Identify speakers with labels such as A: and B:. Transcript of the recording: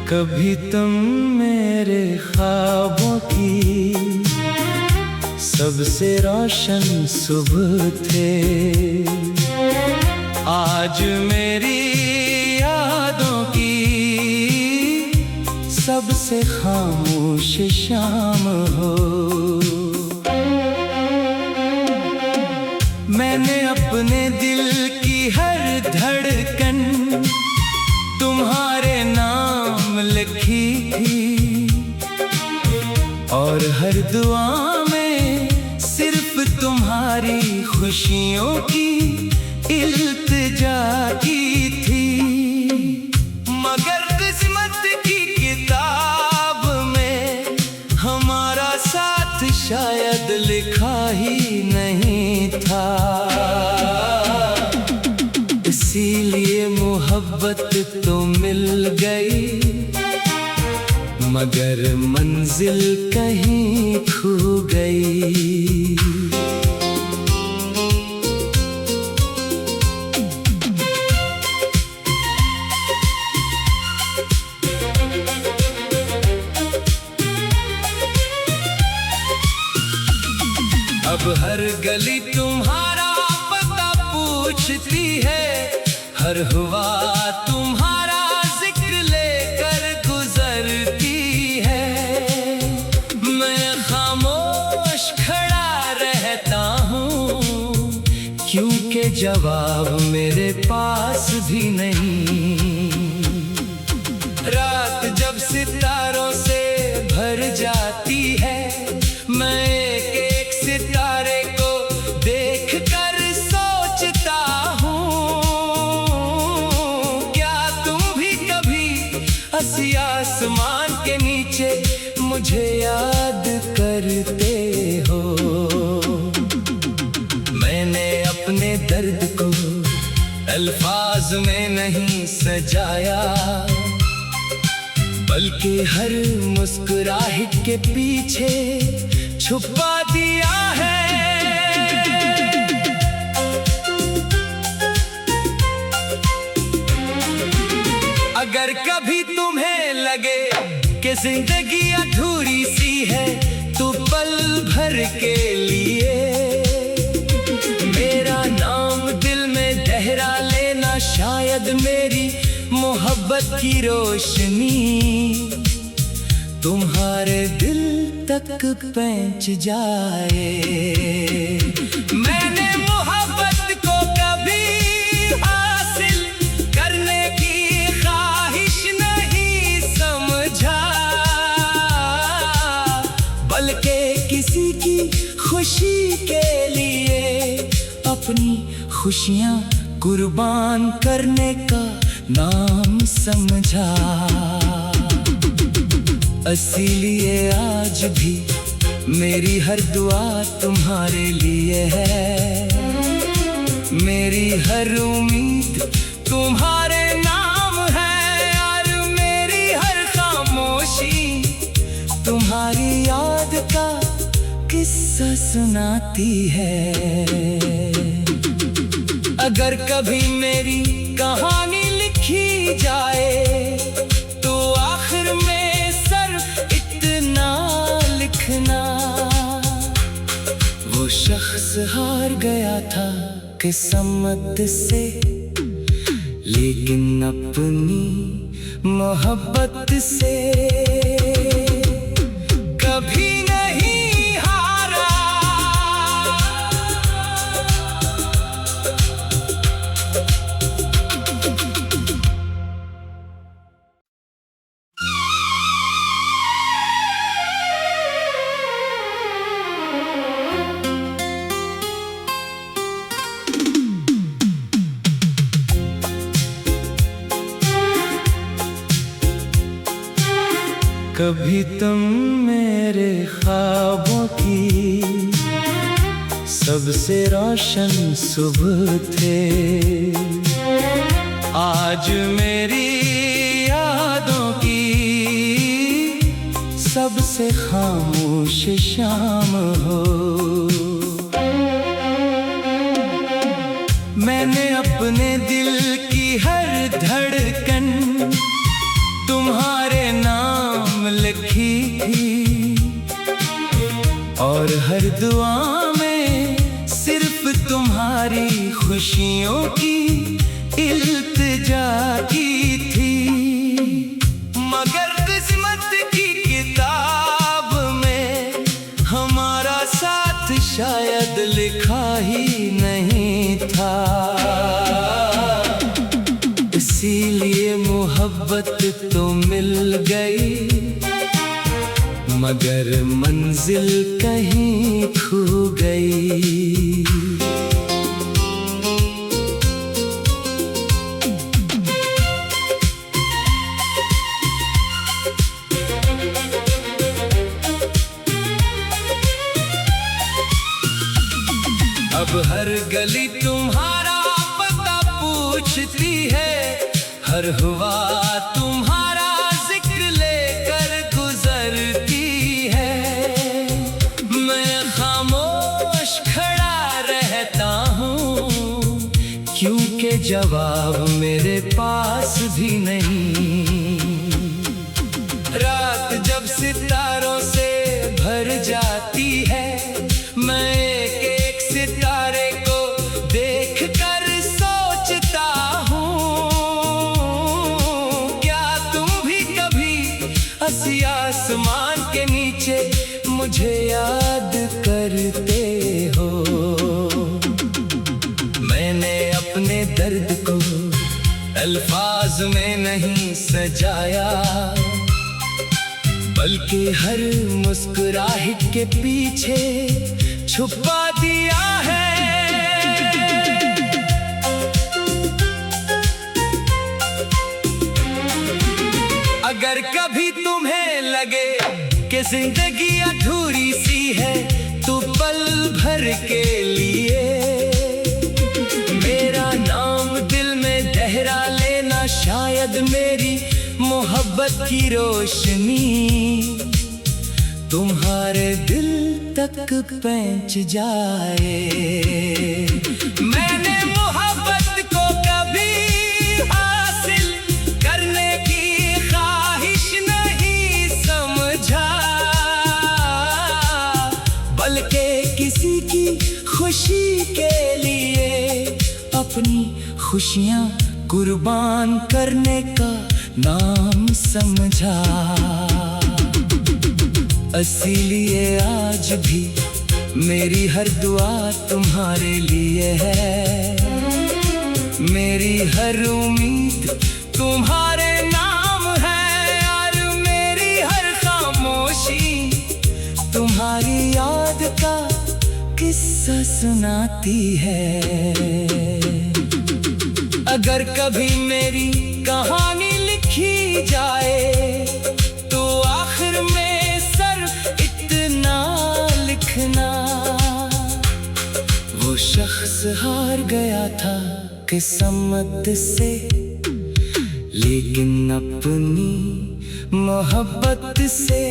A: कभी तुम मेरे ख्वाबों की सबसे रोशन सुबह थे, आज मेरी यादों की सबसे खामोश शाम हो। मैंने अपने दिल की हर धड़कन तुम्हारे नाम लिखी थी, और हर दुआ में सिर्फ तुम्हारी खुशियों की इल्तिजा की थी। मगर किस्मत की किताब में हमारा साथ शायद लिखा ही नहीं था, इसीलिए मोहब्बत तो मिल गई मगर मंजिल कहीं खो गई। अब हर गली तुम्हारा पता पूछती है, हर हुआ तुम्हारा जिक्र लेकर गुजरती है। मैं खामोश खड़ा रहता हूँ क्योंकि जवाब मेरे पास भी नहीं। रात जब सितारों से भर जाती है, मैं एक सितारे को देखकर सोचता हूँ, क्या तुम भी कभी हंसी आसमान के नीचे मुझे याद करते हो। मैंने अपने दर्द को अल्फाज में नहीं सजाया, बल्कि हर मुस्कुराहट के पीछे छुपा दिया है। अगर कभी तुम्हें लगे कि जिंदगी अधूरी सी है, तो पल भर के लिए मेरा नाम दिल में गहरा लेना, शायद मेरी मोहब्बत की रोशनी तुम्हारे दिल तक पहुंच जाए। मैंने मोहब्बत को कभी हासिल करने की ख्वाहिश नहीं समझा, बल्कि किसी की खुशी के लिए अपनी खुशियां कुर्बान करने का नाम समझा। इसीलिए आज भी मेरी हर दुआ तुम्हारे लिए है, मेरी हर उम्मीद तुम्हारे नाम है, और मेरी हर खामोशी तुम्हारी याद का किस्सा सुनाती है। अगर कभी मेरी कहानी लिखी जाए तो आखिर में सिर्फ इतना लिखना, वो शख्स हार गया था किस्मत से, लेकिन अपनी मोहब्बत से कभी नहीं हारा। कभी तुम मेरे ख्वाबों की सबसे रोशन सुबह थे, आज मेरी यादों की सबसे खामोश शाम हो। मैंने अपने दिल की हर धड़कन तुम्हारे और हर दुआ में सिर्फ तुम्हारी खुशियों की इल्तिजा की थी। मगर किस्मत की किताब में हमारा साथ शायद लिखा ही नहीं था। इसीलिए मोहब्बत तो मिल गई, मगर मंजिल कहीं खो गई। अब हर गली तुम्हारा पता पूछती है, हर हुआ तुम्हारा जिक्र लेकर गुजरती है। मैं खामोश खड़ा रहता हूँ, क्योंकि जवाब मेरे पास भी नहीं। रात जब सितारों से भर जाती है, मैं एक सितारे को देखकर सोचता हूँ, क्या तुम भी कभी हंसी आसमान के नीचे मुझे याद करते हो। मैंने अपने दर्द को अल्फाज में नहीं सजाया, बल्कि हर मुस्कुराहट के पीछे छुपा दिया है। अगर कभी तुम्हें लगे कि जिंदगी अधूरी सी है, तो पल भर के लिए मेरा नाम दिल में गहरा लेना। शायद मेरी मोहब्बत की रोशनी तुम्हारे दिल तक पहुंच जाए। मैंने मोहब्बत को कभी हासिल करने की ख्वाहिश नहीं समझा, बल्कि किसी की खुशी के लिए अपनी खुशियाँ कुर्बान करने का नाम समझा। इसीलिए आज भी मेरी हर दुआ तुम्हारे लिए है, मेरी हर उम्मीद तुम्हारे नाम है, और मेरी हर खामोशी तुम्हारी याद का किस्सा सुनाती है। अगर कभी मेरी कहानी लिखी जाए, तो आखिर में सिर्फ इतना लिखना, वो शख्स हार गया था किस्मत से, लेकिन अपनी मोहब्बत से।